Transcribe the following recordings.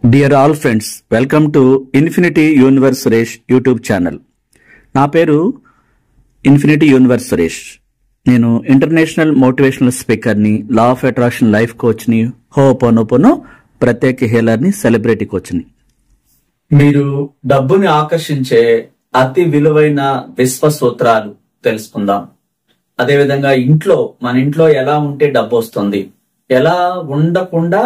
Dear all friends, welcome to infinity universe Suresh YouTube channel. నా పేరు infinity universe Suresh. నేను international motivational స్పీకర్ని, law of attraction life కోచ్ని, ho'oponopono ప్రత్యేక హీలర్ని, సెలబ్రిటీ కోచ్ని. మీరు డబ్బుని ఆకర్షించే అతి విలువైన విశ్వ సూత్రాలు తెలుసుకుందాం. అదేవిధంగా మన ఇంట్లో ఎలా ఉంటే డబ్బు వస్తుంది, ఎలా ఉండకుండా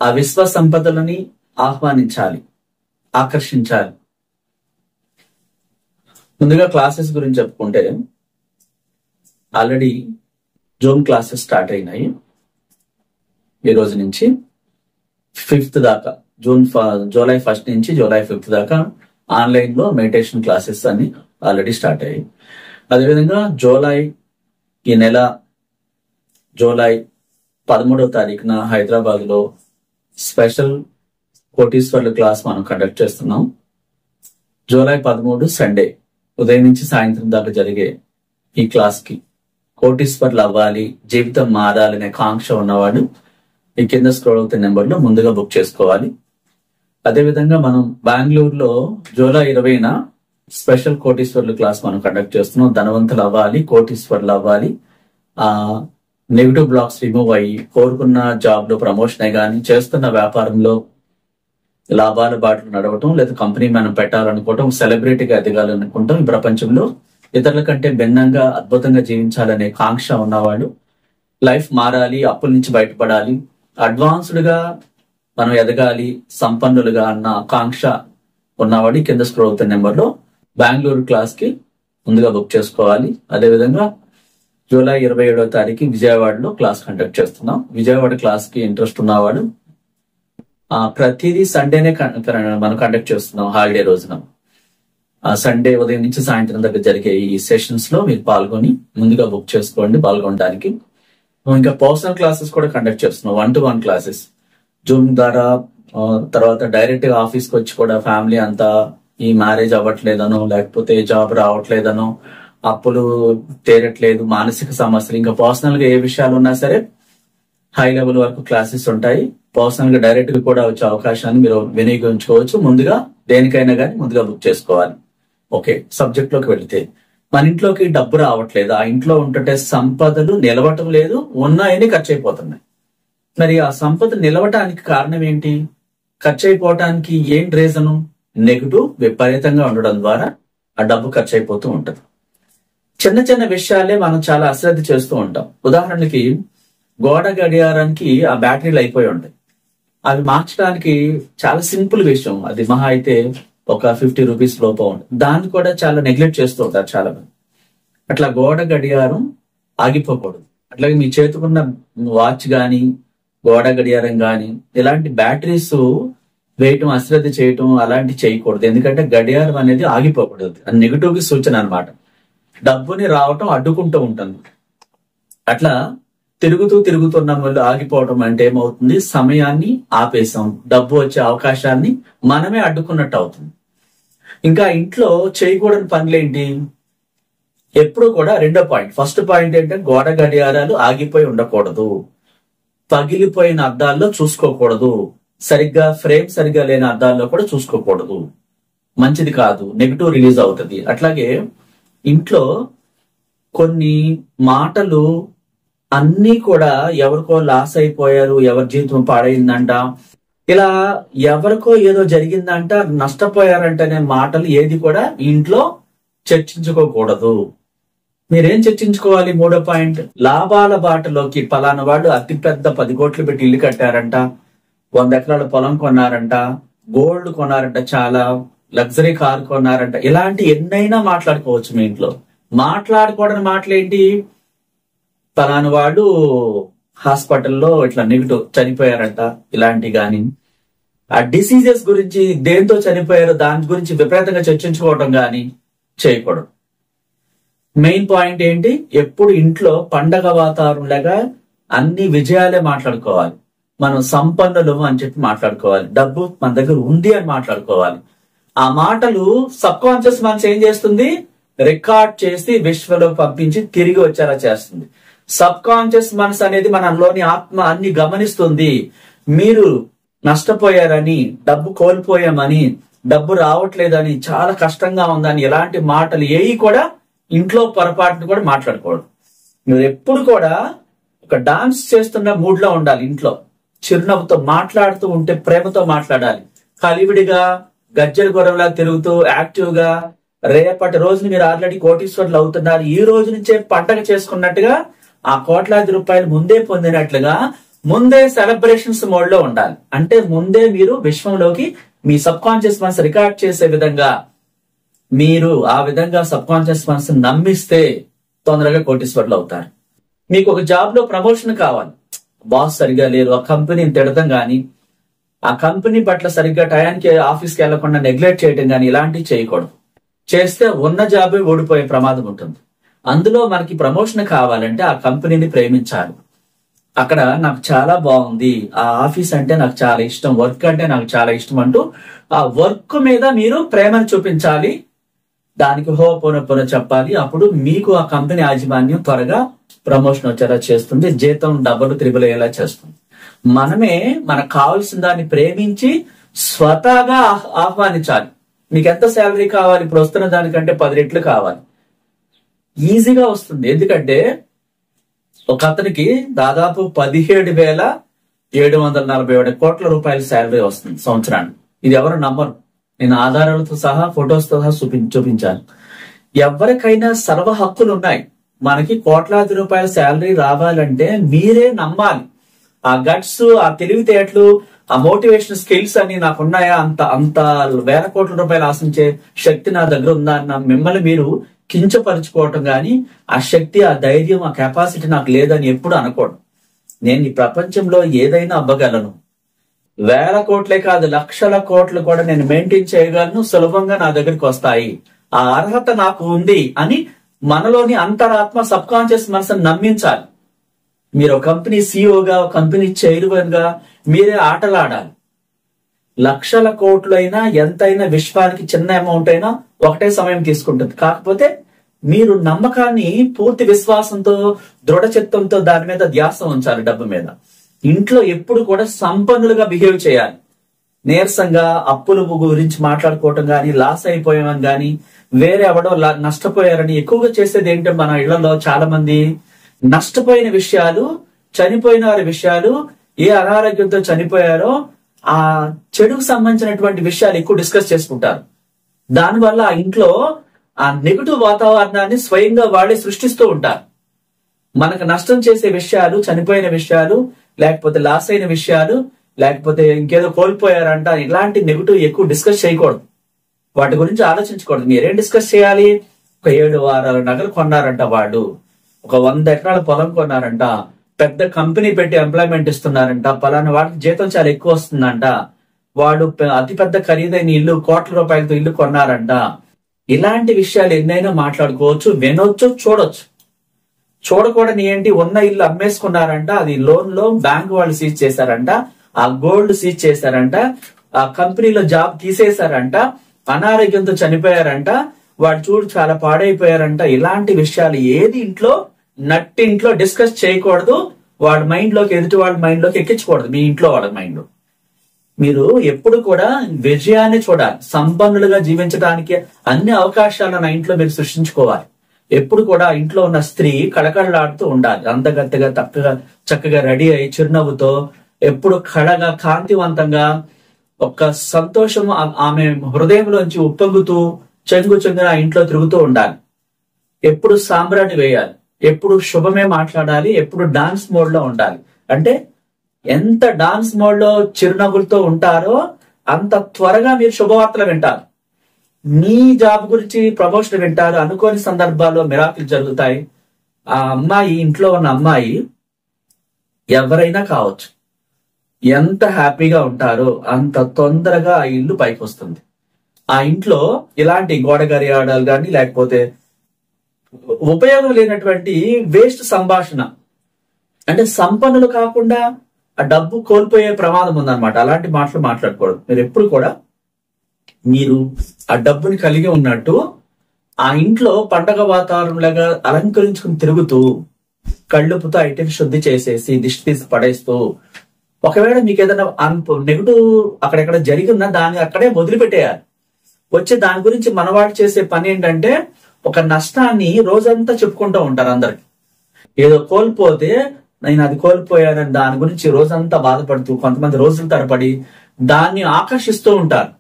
ఆ విశ్వ సంపదలని ఆహ్వానించాలి, ఆకర్షించాలి. ముందుగా క్లాసెస్ గురించి చెప్పుకుంటే, ఆల్రెడీ జూమ్ క్లాసెస్ స్టార్ట్ అయినాయి. ఈ రోజు నుంచి 5th దాకా, జూలై 1st నుంచి జూలై 5th దాకా ఆన్లైన్ లో మెడిటేషన్ క్లాసెస్ అన్ని ఆల్రెడీ స్టార్ట్ అయ్యాయి. అదేవిధంగా ఈ నెల జూలై 13వ తారీఖున హైదరాబాద్ లో స్పెషల్ కోటీశ్వర్ల క్లాస్ మనం కండక్ట్ చేస్తున్నాం. జూలై 13 సండే ఉదయం నుంచి సాయంత్రం దాకా జరిగే ఈ క్లాస్ కి కోటీశ్వర్లు అవ్వాలి, జీవితం మారాలనే కాంక్ష ఉన్నవాడు ఈ కింద స్క్రోల్ అవుతున్న నెంబర్లో ముందుగా బుక్ చేసుకోవాలి. అదేవిధంగా మనం బెంగళూరులో జూలై 20న స్పెషల్ కోటీశ్వర్ల క్లాస్ మనం కండక్ట్ చేస్తున్నాం. ధనవంతులు అవ్వాలి, కోటీశ్వర్లు అవ్వాలి, నెగిటివ్ బ్లాక్స్ రిమూవ్ అయ్యి కోరుకున్న జాబ్ లో ప్రమోషన్ అయ్యి కానీ, చేస్తున్న వ్యాపారంలో లాభాల బాటలు నడవటం, లేదా కంపెనీ మనం పెట్టాలనుకోవటం, సెలబ్రిటీగా ఎదగాలనుకుంటాం, ఈ ప్రపంచంలో ఇతరుల కంటే భిన్నంగా అద్భుతంగా జీవించాలనే కాంక్ష ఉన్నవాడు, లైఫ్ మారాలి, అప్పుల నుంచి బయటపడాలి, అడ్వాన్స్డ్ గా మనం ఎదగాలి, సంపన్నులుగా అన్న కాంక్ష ఉన్నవాడు కింద స్క్రోల్ అవుతున్న నెంబర్ లో బెంగళూరు క్లాస్ కి ముందుగా బుక్ చేసుకోవాలి. అదేవిధంగా జూలై 27వ తారీఖు విజయవాడలో క్లాస్ కండక్ట్ చేస్తున్నాం. విజయవాడ క్లాస్ కి ఇంట్రెస్ట్ ఉన్నవాడు ప్రతిదీ సండేనే మనం కండక్ట్ చేస్తున్నాం. హాలిడే రోజున సండే ఉదయం నుంచి సాయంత్రం దగ్గర జరిగే ఈ సెషన్స్ లో మీరు పాల్గొని ముందుగా బుక్ చేసుకోండి పాల్గొనడానికి. ఇంకా పర్సనల్ క్లాసెస్ కూడా కండక్ట్ చేస్తున్నాం, 1-to-1 క్లాసెస్ జూమ్ ద్వారా. తర్వాత డైరెక్ట్ గా ఆఫీస్ కి వచ్చి కూడా ఫ్యామిలీ అంతా ఈ మ్యారేజ్ అవ్వట్లేదనో, లేకపోతే జాబ్ రావట్లేదనో, అప్పులు తీరట్లేదు, మానసిక సమస్యలు, ఇంకా పర్సనల్ గా ఏ విషయాలు ఉన్నా సరే హై లెవెల్ వరకు క్లాసెస్ ఉంటాయి. పర్సనల్ గా డైరెక్ట్ గా కూడా వచ్చే అవకాశాన్ని మీరు వినియోగించుకోవచ్చు. ముందుగా దేనికైనా కానీ ముందుగా బుక్ చేసుకోవాలి. ఓకే, సబ్జెక్ట్ లోకి వెళితే, మన ఇంట్లోకి డబ్బు రావట్లేదు, ఆ ఇంట్లో ఉంటుంటే సంపదలు నిలవటం లేదు, ఉన్నాయని ఖర్చు అయిపోతున్నాయి. మరి ఆ సంపద నిలవటానికి కారణం ఏంటి? ఖర్చు అయిపోవటానికి ఏంటి రీజను? నెగిటివ్ విపరీతంగా ఉండడం ద్వారా ఆ డబ్బు ఖర్చు అయిపోతూ ఉంటది. చిన్న చిన్న విషయాలే మనం చాలా అశ్రద్ధ చేస్తూ ఉంటాం. ఉదాహరణకి గోడ గడియారానికి ఆ బ్యాటరీలు అయిపోయి ఉంటాయి, అవి మార్చడానికి చాలా సింపుల్ విషయం, అది మహా అయితే ఒక 50 రూపీస్ లోప ఉంటుంది. దాన్ని కూడా చాలా నెగ్లెక్ట్ చేస్తూ ఉంటారు చాలా మంది. అట్లా గోడ గడియారం ఆగిపోకూడదు. అట్లాగే మీ చేతుకున్న వాచ్ గాని, గోడ గడియారం గాని, ఇలాంటి బ్యాటరీస్ వేయటం, అశ్రద్ధ చేయటం అలాంటివి చేయకూడదు. ఎందుకంటే గడియారం అనేది ఆగిపోకూడదు, అది నెగిటివ్ కి సూచన అన్నమాట. డబ్బుని రావటం అడ్డుకుంటూ ఉంటుంది. అట్లా తిరుగుతున్న వాళ్ళు ఆగిపోవటం అంటే ఏమవుతుంది? సమయాన్ని ఆపేసాం, డబ్బు వచ్చే అవకాశాన్ని మనమే అడ్డుకున్నట్టు అవుతుంది. ఇంకా ఇంట్లో చేయకూడని పనులేంటి? ఎప్పుడు కూడా రెండో పాయింట్, ఫస్ట్ పాయింట్ ఏంటంటే గోడ గడియారాలు ఆగిపోయి ఉండకూడదు, పగిలిపోయిన అద్దాల్లో చూసుకోకూడదు, ఫ్రేమ్ సరిగ్గా లేని అద్దాల్లో కూడా చూసుకోకూడదు, మంచిది కాదు, నెగిటివ్ రిలీజ్ అవుతుంది. అట్లాగే ఇంట్లో కొన్ని మాటలు అన్నీ కూడా ఎవరికో లాస్ అయిపోయారు, ఎవరి జీవితం పాడైందంట, ఇలా ఎవరికో ఏదో జరిగిందంట, నష్టపోయారంటనే మాటలు ఏది కూడా ఇంట్లో చర్చించుకోకూడదు. మీరేం చర్చించుకోవాలి? 3వ పాయింట్, లాభాల బాటలోకి పలానా వాడు అతిపెద్ద 10 కోట్లు పెట్టి ఇల్లు కట్టారంట, 100 ఎకరాల పొలం కొన్నారంట, గోల్డ్ కొన్నారంట, చాలా లగ్జరీ కార్ కొన్నారంట, ఇలాంటి ఎన్నైనా మాట్లాడుకోవచ్చు. మీ ఇంట్లో మాట్లాడుకోవడానికి మాటలేంటి? పలానా వాడు హాస్పిటల్లో ఇట్లా నెగిటివ్ చనిపోయారంట, ఇలాంటి గాని, ఆ డిసీజెస్ గురించి, దేంతో చనిపోయారో దాని గురించి విపరీతంగా చర్చించుకోవడం గాని చేయకూడదు. మెయిన్ పాయింట్ ఏంటి? ఎప్పుడు ఇంట్లో పండగ వాతావరణంలాగా అన్ని విజయాలే మాట్లాడుకోవాలి. మనం సంపన్నులు అని చెప్పి మాట్లాడుకోవాలి, డబ్బు మన దగ్గర ఉంది అని మాట్లాడుకోవాలి. ఆ మాటలు సబ్ కాన్షియస్ మనసు ఏం చేస్తుంది? రికార్డ్ చేసి విశ్వలో పంపించి తిరిగి వచ్చేలా చేస్తుంది. సబ్ కాన్షియస్ మనసు అనేది మనలోని ఆత్మ అన్ని గమనిస్తుంది. మీరు నష్టపోయారని, డబ్బు కోల్పోయామని, డబ్బు రావట్లేదని, చాలా కష్టంగా ఉందని ఎలాంటి మాటలు ఏవి కూడా ఇంట్లో పొరపాటును కూడా మాట్లాడకూడదు. మీరు ఎప్పుడు కూడా ఒక డాన్స్ చేస్తున్న మూడ్ లో ఉండాలి. ఇంట్లో చిరునవ్వుతో మాట్లాడుతూ ఉంటే ప్రేమతో మాట్లాడాలి. కలివిడిగా గజ్జల గొర్రెలా తిరుగుతూ యాక్టివ్ గా రేపటి రోజుని మీరు ఆల్రెడీ కోటీశ్వరులు అవుతున్నారు, ఈ రోజు నుంచే పండగ చేసుకున్నట్టుగా ఆ కోట్లాది రూపాయలు ముందే పొందినట్లుగా ముందే సెలబ్రేషన్స్ మోడ్ లో ఉండాలి. అంటే ముందే మీరు విశ్వంలోకి మీ సబ్ కాన్షియస్ మనసు రికార్డ్ చేసే విధంగా మీరు ఆ విధంగా సబ్ కాన్షియస్ మనసు నమ్మిస్తే తొందరగా కోటీశ్వరులు అవుతారు. మీకు ఒక జాబ్ లో ప్రమోషన్ కావాలి, బాస్ సరిగా లేరు, ఆ కంపెనీని తిడతాం గానీ, ఆ కంపెనీ పట్ల సరిగ్గా టయానికి ఆఫీస్కి వెళ్లకుండా నెగ్లెక్ట్ చేయడం గానీ ఇలాంటివి చేయకూడదు. చేస్తే ఉన్న జాబే ఓడిపోయే ప్రమాదం ఉంటుంది. అందులో మనకి ప్రమోషన్ కావాలంటే ఆ కంపెనీని ప్రేమించాలి. అక్కడ నాకు చాలా బాగుంది, ఆ ఆఫీస్ అంటే నాకు చాలా ఇష్టం, వర్క్ అంటే నాకు చాలా ఇష్టం అంటూ ఆ వర్క్ మీద మీరు ప్రేమను చూపించాలి. దానికి హోపోనొప్పున చెప్పాలి. అప్పుడు మీకు ఆ కంపెనీ యాజమాన్యం త్వరగా ప్రమోషన్ వచ్చేలా చేస్తుంది, జీతం డబ్బులు త్రిబుల్ అయ్యేలా చేస్తుంది. మనమే మనకు కావాల్సిన దాన్ని ప్రేమించి స్వతహాగా ఆహ్వానించాలి. మీకు ఎంత శాలరీ కావాలి, ఇప్పుడు వస్తున్న దానికంటే 10 రెట్లు కావాలి, ఈజీగా వస్తుంది. ఎందుకంటే ఒక అతనికి దాదాపు 17,747 కోట్ల రూపాయల శాలరీ వస్తుంది సంవత్సరానికి. ఇది ఎవరు నమ్మరు, నేను ఆధారాలతో సహా ఫొటోస్తో సహా చూపించాను. ఎవరికైనా సర్వ హక్కులు ఉన్నాయి. మనకి కోట్లాది రూపాయల శాలరీ రావాలంటే మీరే నమ్మాలి. ఆ గట్స్, ఆ తెలివితేటలు, ఆ మోటివేషన్ స్కిల్స్ అన్ని నాకున్నాయా, అంత వేల కోట్ల రూపాయలు ఆశించే శక్తి నా దగ్గర ఉందా అన్న మిమ్మల్ని మీరు కించపరుచుకోవటం గాని, ఆ శక్తి, ఆ ధైర్యం, ఆ కెపాసిటీ నాకు లేదని ఎప్పుడు అనకూడదు. నేను ఈ ప్రపంచంలో ఏదైనా అవ్వగలను, వేల కోట్లే కాదు లక్షల కోట్లు కూడా నేను మెయింటైన్ చేయగలను, సులభంగా నా దగ్గరికి వస్తాయి, ఆ అర్హత నాకు ఉంది అని మనలోని అంతరాత్మ సబ్ కాన్షియస్ మనసును నమ్మించాలి. మీరు ఒక కంపెనీ సీఈఓగా, ఒక కంపెనీ చైర్మన్ గా మీరే ఆటలాడాలి. లక్షల కోట్లు అయినా ఎంతైనా విశ్వానికి చిన్న అమౌంట్ అయినా ఒకటే సమయం తీసుకుంటుంది. కాకపోతే మీరు నమ్మకాన్ని పూర్తి విశ్వాసంతో, దృఢ చిత్తంతో దాని మీద ధ్యాస ఉంచాలి. డబ్బు మీద ఇంట్లో ఎప్పుడు కూడా సంపన్నులుగా బిహేవ్ చేయాలి. నీరసంగా అప్పుల గురించి మాట్లాడుకోవటం గాని, లాస్ అయిపోయామని గాని, వేరే ఎవడో నష్టపోయారని ఎక్కువగా చేసేది ఏంటంటే మన ఇళ్లలో చాలా మంది నష్టపోయిన విషయాలు, చనిపోయిన వారి విషయాలు, ఏ అనారోగ్యంతో చనిపోయారో ఆ చెడుకు సంబంధించినటువంటి విషయాలు ఎక్కువ డిస్కస్ చేసుకుంటారు. దానివల్ల ఆ ఇంట్లో ఆ నెగటివ్ వాతావరణాన్ని స్వయంగా వాళ్ళే సృష్టిస్తూ ఉంటారు. మనకు నష్టం చేసే విషయాలు, చనిపోయిన విషయాలు, లేకపోతే లాస్ అయిన విషయాలు, లేకపోతే ఇంకేదో కోల్పోయారంట, ఇలాంటి నెగటివ్ ఎక్కువ డిస్కస్ చేయకూడదు. వాటి గురించి ఆలోచించకూడదు. మీరేం డిస్కస్ చేయాలి? ఒక 7 వారాల నగలు కొన్నారంట వాళ్ళు, ఒక 100 ఎకరాల పొలం కొన్నారంట, పెద్ద కంపెనీ పెట్టి ఎంప్లాయ్మెంట్ ఇస్తున్నారంట, పలానా వాటికి జీతం చాలా ఎక్కువ వస్తుందంట, వాడు అతిపెద్ద ఖరీదైన ఇల్లు, కోట్ల రూపాయలతో ఇల్లు కొన్నారంట. ఇలాంటి విషయాలు ఎన్నైనా మాట్లాడుకోవచ్చు, వినొచ్చు, చూడొచ్చు. చూడకూడని ఏంటి, ఉన్న ఇల్లు అమ్మేసుకున్నారంట, అది లోన్ లో బ్యాంక్ వాళ్ళు సీజ్ చేశారంట, ఆ గోల్డ్ సీజ్ చేశారంట, ఆ కంపెనీలో జాబ్ తీసేశారంట, అనారోగ్యంతో చనిపోయారంట, వాడు చూడు చాలా పాడైపోయారంట. ఇలాంటి విషయాలు ఏది ఇంట్లో నట్టింట్లో డిస్కస్ చేయకూడదు. వాడి మైండ్ లోకి, ఎదుటి వాళ్ళ మైండ్ లోకి ఎక్కించకూడదు. మీ ఇంట్లో వాళ్ళ మైండ్ లో మీరు ఎప్పుడు కూడా విజయాన్ని చూడాలి. సంపన్నులుగా జీవించడానికి అన్ని అవకాశాలను నా ఇంట్లో మీరు సృష్టించుకోవాలి. ఎప్పుడు కూడా ఇంట్లో ఉన్న స్త్రీ కళకళలాడుతూ ఉండాలి. అందగత్తగా, చక్కగా రెడీ అయి చిరునవ్వుతో, ఎప్పుడు కళగా, కాంతివంతంగా, ఒక సంతోషం ఆమె హృదయంలోంచి ఉప్పొంగుతూ చెంగున ఇంట్లో తిరుగుతూ ఉండాలి. ఎప్పుడు సాంబ్రాణి వేయాలి, ఎప్పుడు శుభమే మాట్లాడాలి, ఎప్పుడు డాన్స్ మోడ్ లో ఉండాలి. అంటే ఎంత డాన్స్ మోడ్ లో చిరునవ్వులతో ఉంటారో అంత త్వరగా మీరు శుభవార్తలు వింటారు. మీ జాబ్ గురించి ప్రమోషన్ వింటారు. అనుకోని సందర్భాల్లో మిరాకిల్ జరుగుతాయి. ఆ అమ్మాయి, ఇంట్లో ఉన్న అమ్మాయి ఎవరైనా కావచ్చు, ఎంత హ్యాపీగా ఉంటారో అంత తొందరగా ఆ ఇల్లు పైకి వస్తుంది. ఆ ఇంట్లో ఇలాంటి గోడ గడియాడాలు కానీ, లేకపోతే ఉపయోగం లేనటువంటి వేస్ట్ సంభాషణ, అంటే సంపన్నులు కాకుండా ఆ డబ్బు కోల్పోయే ప్రమాదం ఉందన్నమాట. అలాంటి మాటలు మాట్లాడకూడదు. మీరు ఎప్పుడు కూడా మీరు ఆ డబ్బుని కలిగి ఉన్నట్టు ఆ ఇంట్లో పండగ వాతావరణంలాగా అలంకరించుకుని తిరుగుతూ, కళ్ళుపుతో ఐటెం శుద్ధి చేసేసి దిష్టి తీసి పడేస్తూ, ఒకవేళ మీకు ఏదైనా నెగిటివ్ అక్కడెక్కడ జరిగిందా దాన్ని అక్కడే వదిలిపెట్టేయాలి. వచ్చి దాని గురించి మనవాళ్ళు చేసే పని ఏంటంటే ఒక నష్టాన్ని రోజంతా చెప్పుకుంటూ ఉంటారు అందరికి. ఏదో కోల్పోతే నేను అది కోల్పోయానని దాని గురించి రోజంతా బాధపడుతూ కొంతమంది రోజుల తరబడి దాన్ని ఆకర్షిస్తూ ఉంటారు.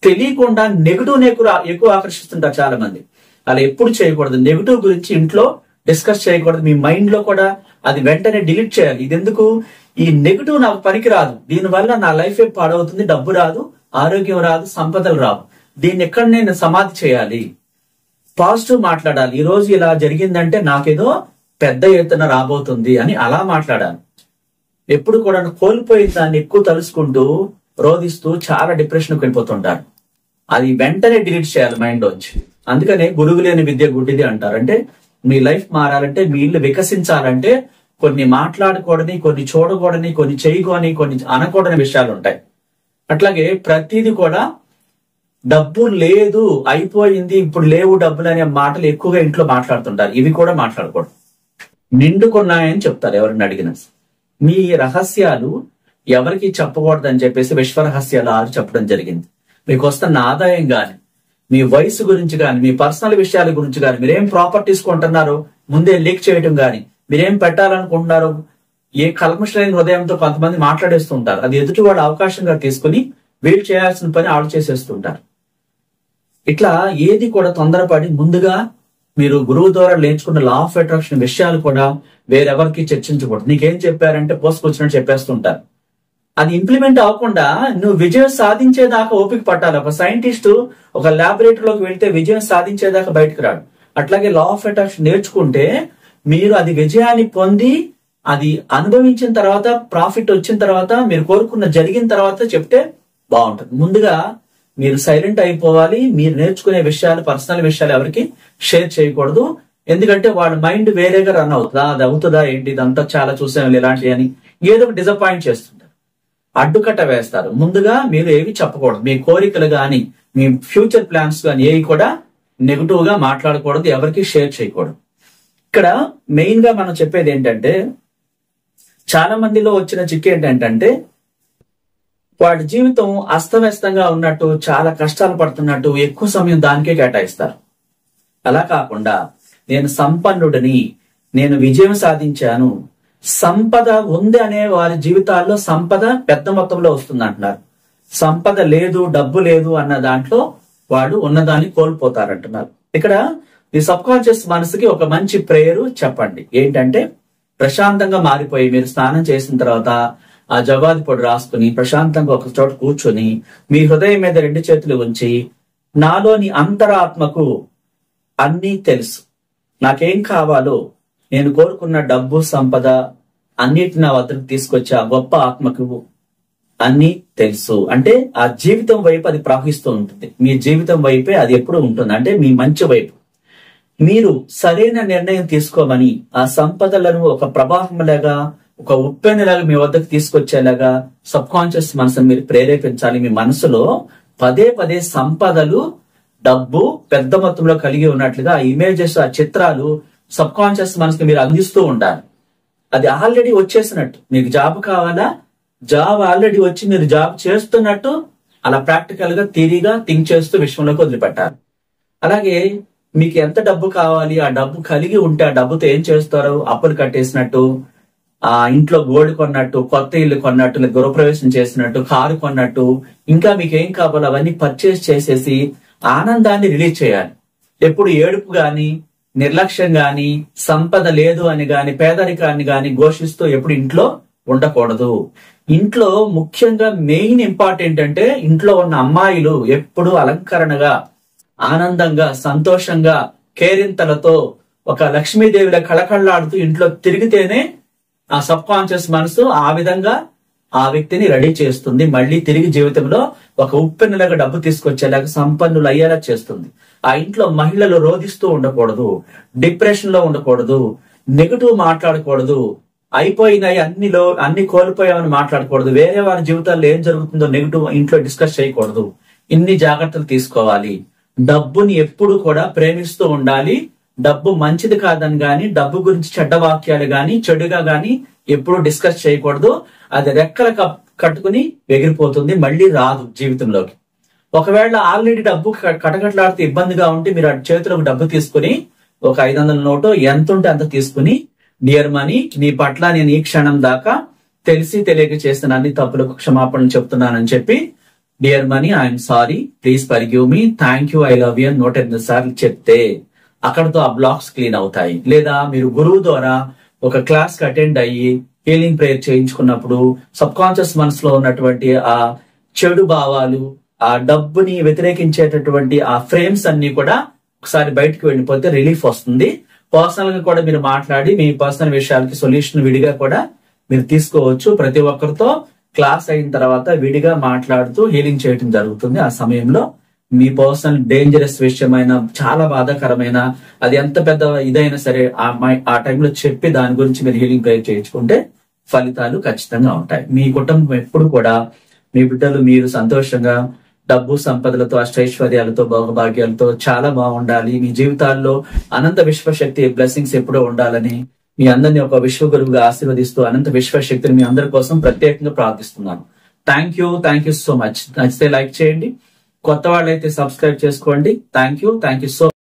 తెలియకుండా నెగిటివ్ ఎక్కువ ఆకర్షిస్తుంటారు చాలా మంది. అలా ఎప్పుడు చేయకూడదు. నెగిటివ్ గురించి ఇంట్లో డిస్కస్ చేయకూడదు. మీ మైండ్ లో కూడా అది వెంటనే డిలీట్ చేయాలి. ఇది ఎందుకు, ఈ నెగిటివ్ నాకు పనికి రాదు, దీనివల్ల నా లైఫ్ పాడవుతుంది, డబ్బు రాదు, ఆరోగ్యం రాదు, సంపదలు రావు, దీన్ని ఎక్కడ నేను సమాధి చేయాలి, పాజిటివ్ మాట్లాడాలి. ఈ రోజు ఇలా జరిగిందంటే నాకేదో పెద్ద ఎత్తున రాబోతుంది అని అలా మాట్లాడాలి. ఎప్పుడు కూడా కోల్పోయిన దాన్ని ఎక్కువ తలుసుకుంటూ రోధిస్తూ చాలా డిప్రెషన్కి వెళ్ళిపోతుంటారు. అది వెంటనే డిలీట్ చేయాలి మైండ్ నుంచి. అందుకనే గురువు లేని విద్య గుడ్డిది అంటారు. అంటే మీ లైఫ్ మారాలంటే, మీ ఇల్లు వికసించాలంటే కొన్ని మాట్లాడకూడని, కొన్ని చూడకూడని, కొన్ని చేయకూడని, కొన్ని అనకూడని విషయాలు ఉంటాయి. అట్లాగే ప్రతిదీ కూడా డబ్బు లేదు, అయిపోయింది, ఇప్పుడు లేవు డబ్బులు అనే మాటలు ఎక్కువగా ఇంట్లో మాట్లాడుతుంటారు. ఇవి కూడా మాట్లాడకూడదు. నిండుకున్నాయని చెప్తారు ఎవరిని అడిగినా. మీ రహస్యాలు ఎవరికి చెప్పకూడదు అని చెప్పేసి విశ్వరహస్యాలు 6 చెప్పడం జరిగింది. మీకు వస్తున్న ఆదాయం గాని, మీ వయసు గురించి గాని, మీ పర్సనల్ విషయాల గురించి గాని, మీరేం ప్రాపర్టీస్ కొంటున్నారో ముందే లీక్ చేయడం గాని, మీరేం పెట్టాలనుకుంటున్నారో ఏ కల్మషమైన హృదయంతో కొంతమంది మాట్లాడేస్తూ ఉంటారు. అది ఎదుటి వాళ్ళు అవకాశంగా తీసుకుని వీళ్ళు చేయాల్సిన పని ఆవిడ చేసేస్తుంటారు. ఇట్లా ఏది కూడా తొందరపడి ముందుగా మీరు గురువు ద్వారా నేర్చుకున్న లా ఆఫ్ అట్రాక్షన్ విషయాలు కూడా వేరెవరికి చర్చించకూడదు. నీకేం చెప్పారంటే పోసుకొచ్చినట్టు చెప్పేస్తుంటారు. అది ఇంప్లిమెంట్ అవ్వకుండా నువ్వు విజయం సాధించేదాకా ఓపిక పట్టాలి. ఒక సైంటిస్ట్ ఒక ల్యాబొరేటరీలోకి వెళ్తే విజయం సాధించేదాకా బయటకు రాడు. అట్లాగే లా ఆఫ్ అట్రాక్షన్ నేర్చుకుంటే మీరు అది విజయాన్ని పొంది అది అనుభవించిన తర్వాత, ప్రాఫిట్ వచ్చిన తర్వాత, మీరు కోరుకున్న జరిగిన తర్వాత చెప్తే బాగుంటుంది. ముందుగా మీరు సైలెంట్ అయిపోవాలి. మీరు నేర్చుకునే విషయాలు, పర్సనల్ విషయాలు ఎవరికి షేర్ చేయకూడదు. ఎందుకంటే వాళ్ళ మైండ్ వేరేగా రన్ అవుతుందా, అది అవుతుందా ఏంటి, ఇదంతా చాలా చూసాను ఇలాంటివి అని ఏదో ఒక డిసప్పాయింట్ చేస్తుంటారు, అడ్డుకట్ట వేస్తారు. ముందుగా మీరు ఏవి చెప్పకూడదు. మీ కోరికలు గాని, మీ ఫ్యూచర్ ప్లాన్స్ గాని ఏవి కూడా నెగిటివ్ గా మాట్లాడకూడదు, ఎవరికి షేర్ చేయకూడదు. ఇక్కడ మెయిన్ గా మనం చెప్పేది ఏంటంటే, చాలా మందిలో వచ్చిన చిక్కు ఏంటంటే వాడి జీవితం అస్తవ్యస్తంగా ఉన్నట్టు, చాలా కష్టాలు పడుతున్నట్టు ఎక్కువ సమయం దానికే కేటాయిస్తారు. అలా కాకుండా నేను సంపన్నుడిని, నేను విజయం సాధించాను, సంపద ఉంది అనే వారి జీవితాల్లో సంపద పెద్ద మొత్తంలో వస్తుంది అంటున్నారు. సంపద లేదు, డబ్బు లేదు అన్న దాంట్లో వాడు ఉన్నదాన్ని కోల్పోతారంటున్నారు. ఇక్కడ ఈ సబ్ కాన్షియస్ మనసుకి ఒక మంచి ప్రేయర్ చెప్పండి. ఏంటంటే, ప్రశాంతంగా మారిపోయి మీరు స్నానం చేసిన తర్వాత ఆ జవాది పొడి రాసుకుని ప్రశాంతంగా ఒక చోట కూర్చొని మీ హృదయం మీద 2 చేతులు ఉంచి, నాలోని అంతరాత్మకు అన్నీ తెలుసు, నాకేం కావాలో, నేను కోరుకున్న డబ్బు, సంపద అన్నిటిని నా వద్దకు తీసుకొచ్చి ఆ గొప్ప ఆత్మకు అన్నీ తెలుసు. అంటే ఆ జీవితం వైపు అది ప్రవహిస్తూ ఉంటుంది. మీ జీవితం వైపే అది ఎప్పుడు ఉంటుంది. అంటే మీ మంచి వైపు మీరు సరైన నిర్ణయం తీసుకోమని ఆ సంపదలను ఒక ప్రవాహంలాగా, ఒక ఉప్పెనలాగా మీ వద్దకు తీసుకొచ్చేలాగా సబ్ కాన్షియస్ మనసును మీరు ప్రేరేపించాలి. మీ మనసులో పదే పదే సంపదలు, డబ్బు పెద్ద మొత్తంలో కలిగి ఉన్నట్లుగా ఆ ఇమేజెస్, ఆ చిత్రాలు సబ్ కాన్షియస్ మనసుకు మీరు అందిస్తూ ఉండాలి. అది ఆల్రెడీ వచ్చేసినట్టు. మీకు జాబ్ కావాలా, జాబ్ ఆల్రెడీ వచ్చి మీరు జాబ్ చేస్తున్నట్టు అలా ప్రాక్టికల్ గా థియరీగా థింక్ చేస్తూ విశ్వంలోకి వదిలిపెట్టాలి. అలాగే మీకు ఎంత డబ్బు కావాలి, ఆ డబ్బు కలిగి ఉంటే ఆ డబ్బుతో ఏం చేస్తారో, అప్పులు కట్టేసినట్టు, ఆ ఇంట్లో గోల్డ్ కొన్నట్టు, కొత్త ఇల్లు కొన్నట్టు, గృహప్రవేశం చేసినట్టు, కారు కొన్నట్టు, ఇంకా మీకు ఏం కావాలో అవన్నీ పర్చేస్ చేసేసి ఆనందాన్ని రిలీజ్ చేయాలి. ఎప్పుడు ఏడుపు గాని, నిర్లక్ష్యం గాని, సంపద లేదు అని గాని, పేదరికాన్ని గాని ఘోషిస్తూ ఎప్పుడు ఇంట్లో ఉండకూడదు. ఇంట్లో ముఖ్యంగా మెయిన్ ఇంపార్టెంట్ అంటే ఇంట్లో ఉన్న అమ్మాయిలు ఎప్పుడు అలంకరణగా, ఆనందంగా, సంతోషంగా, కేరింతలతో ఒక లక్ష్మీదేవిలా కళకళలాడుతూ ఇంట్లో తిరిగితేనే ఆ సబ్ కాన్షియస్ మనసు ఆ విధంగా ఆ వ్యక్తిని రెడీ చేస్తుంది. మళ్ళీ తిరిగి జీవితంలో ఒక ఉప్పెన్నలాగా డబ్బు తీసుకొచ్చేలాగా, సంపన్నులు అయ్యేలా చేస్తుంది. ఆ ఇంట్లో మహిళలు రోధిస్తూ ఉండకూడదు, డిప్రెషన్ లో ఉండకూడదు, నెగిటివ్ మాట్లాడకూడదు, అయిపోయినాయి అన్ని కోల్పోయామని మాట్లాడకూడదు, వేరే వారి జీవితాల్లో ఏం జరుగుతుందో నెగిటివ్ ఇంట్లో డిస్కస్ చేయకూడదు. ఇన్ని జాగ్రత్తలు తీసుకోవాలి. డబ్బుని ఎప్పుడు కూడా ప్రేమిస్తూ ఉండాలి. డబ్బు మంచిది కాదని గాని, డబ్బు గురించి చెడ్డ వాక్యాలు గాని, చెడుగా గాని ఎప్పుడు డిస్కస్ చేయకూడదు. అది రెక్కల కట్టుకుని ఎగిరిపోతుంది, మళ్ళీ రాదు జీవితంలోకి. ఒకవేళ ఆల్రెడీ డబ్బు కటకట్లాడితే ఇబ్బందిగా ఉంటే మీరు చేతిలోకి డబ్బు తీసుకుని ఒక 500 నోటు ఎంత ఉంటే అంత తీసుకుని, డియర్ మనీ, నీ పట్ల నేను ఈ క్షణం దాకా తెలిసి తెలియక చేసిన అన్ని తప్పులకు క్షమాపణలు చెప్తున్నానని చెప్పి, dear money, I'm sorry, please forgive me, thank you, I love you 108 సార్లు చెప్తే అక్కడతో ఆ బ్లాక్స్ క్లీన్ అవుతాయి. లేదా మీరు గురువు ద్వారా ఒక క్లాస్ కి అటెండ్ అయ్యి హీలింగ్ ప్రేయర్ చేయించుకున్నప్పుడు సబ్ కాన్షియస్ మనసులో ఉన్నటువంటి ఆ చెడు భావాలు, ఆ డబ్బుని వ్యతిరేకించేటటువంటి ఆ ఫ్రేమ్స్ అన్ని కూడా ఒకసారి బయటకు వెళ్ళిపోతే రిలీఫ్ వస్తుంది. పర్సనల్ గా కూడా మీరు మాట్లాడి మీ పర్సనల్ విషయాలకి సొల్యూషన్ విడిగా కూడా మీరు తీసుకోవచ్చు. ప్రతి ఒక్కరితో క్లాస్ అయిన తర్వాత విడిగా మాట్లాడుతూ హీలింగ్ చేయడం జరుగుతుంది. ఆ సమయంలో మీ పర్సనల్ డేంజరస్ విషయమైన, చాలా బాధాకరమైన, అది ఎంత పెద్ద ఇదైనా సరే ఆ టైంలో చెప్పి దాని గురించి మీరు హీలింగ్ ప్రేయర్ చేయించుకుంటే ఫలితాలు ఖచ్చితంగా ఉంటాయి. మీ కుటుంబం ఎప్పుడు కూడా, మీ బిడ్డలు మీరు సంతోషంగా డబ్బు సంపదలతో, అష్టైశ్వర్యాలతో, భోగభాగ్యాలతో చాలా బాగుండాలి. మీ జీవితాల్లో అనంత విశ్వశక్తి బ్లెస్సింగ్స్ ఎప్పుడూ ఉండాలని మీ అందరినీ ఒక విశ్వగురువుగా ఆశీర్వదిస్తూ అనంత విశ్వశక్తిని మీ అందరి కోసం ప్రత్యేకంగా ప్రార్థిస్తున్నాను. Thank you so much. నచ్చితే లైక్ చేయండి, కొత్త వాళ్ళైతే సబ్స్క్రైబ్ చేసుకోండి. Thank you so